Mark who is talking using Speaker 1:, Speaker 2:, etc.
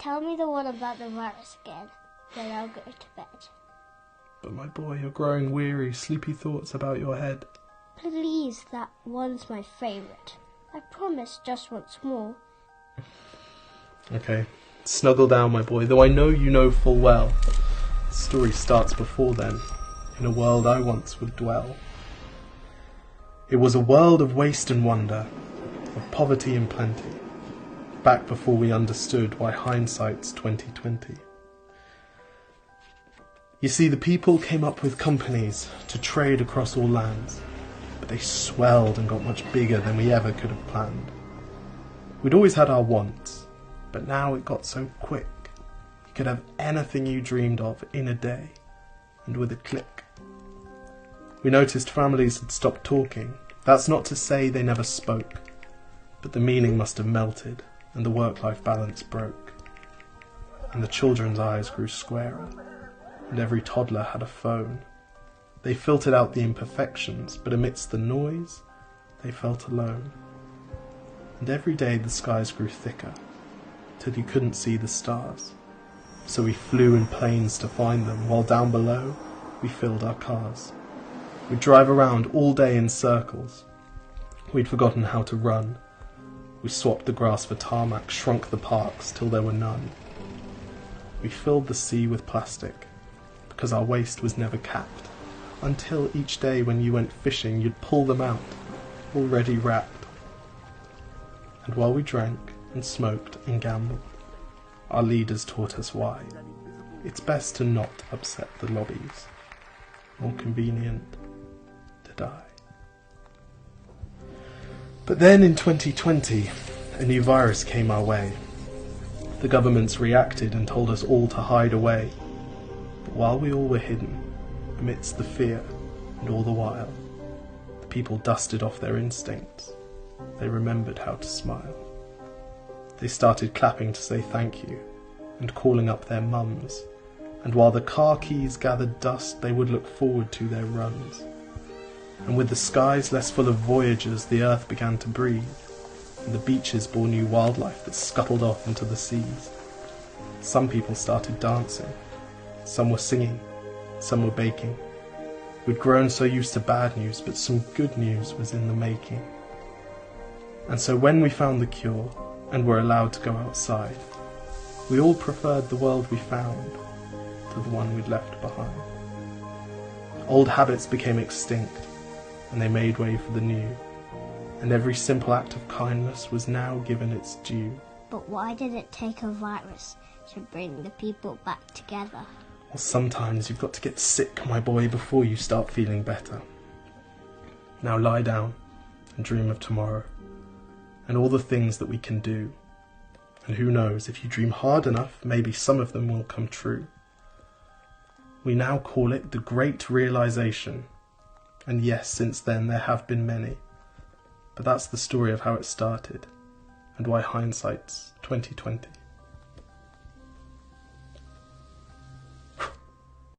Speaker 1: tell me the one about the virus again, then I'll go to bed.
Speaker 2: But my boy, you're growing weary, sleepy thoughts about your head.
Speaker 1: Please, that one's my favourite. I promise just once more.
Speaker 2: Okay, snuggle down, my boy, though I know you know full well. The story starts before then, in a world I once would dwell. It was a world of waste and wonder, of poverty and plenty, back before we understood why hindsight's 2020. You see, the people came up with companies to trade across all lands, but they swelled and got much bigger than we ever could have planned. We'd always had our wants, but now it got so quick. You could have anything you dreamed of in a day, and with a click. We noticed families had stopped talking. That's not to say they never spoke, but the meaning must have melted, and the work-life balance broke. And the children's eyes grew squarer, and every toddler had a phone. They filtered out the imperfections, but amidst the noise, they felt alone. And every day the skies grew thicker, till you couldn't see the stars. So we flew in planes to find them, while down below we filled our cars. We'd drive around all day in circles. We'd forgotten how to run. We swapped the grass for tarmac, shrunk the parks till there were none. We filled the sea with plastic, because our waste was never capped, until each day when you went fishing you'd pull them out, already wrapped. And while we drank and smoked and gambled, our leaders taught us why. It's best to not upset the lobbies. More convenient to die. But then in 2020, a new virus came our way. The governments reacted and told us all to hide away. But while we all were hidden, amidst the fear and all the while, the people dusted off their instincts. They remembered how to smile. They started clapping to say thank you and calling up their mums. And while the car keys gathered dust, they would look forward to their runs. And with the skies less full of voyagers, the earth began to breathe, and the beaches bore new wildlife that scuttled off into the seas. Some people started dancing, some were singing, some were baking. We'd grown so used to bad news, but some good news was in the making. And so when we found the cure, and were allowed to go outside, we all preferred the world we found to the one we'd left behind. Old habits became extinct, and they made way for the new, and every simple act of kindness was now given its due.
Speaker 1: But why did it take a virus to bring the people back together?
Speaker 2: Well, sometimes you've got to get sick, my boy, before you start feeling better. Now lie down and dream of tomorrow, and all the things that we can do. And who knows, if you dream hard enough, maybe some of them will come true. We now call it the Great Realization. And yes, since then there have been many. But that's the story of how it started, and why hindsight's 2020.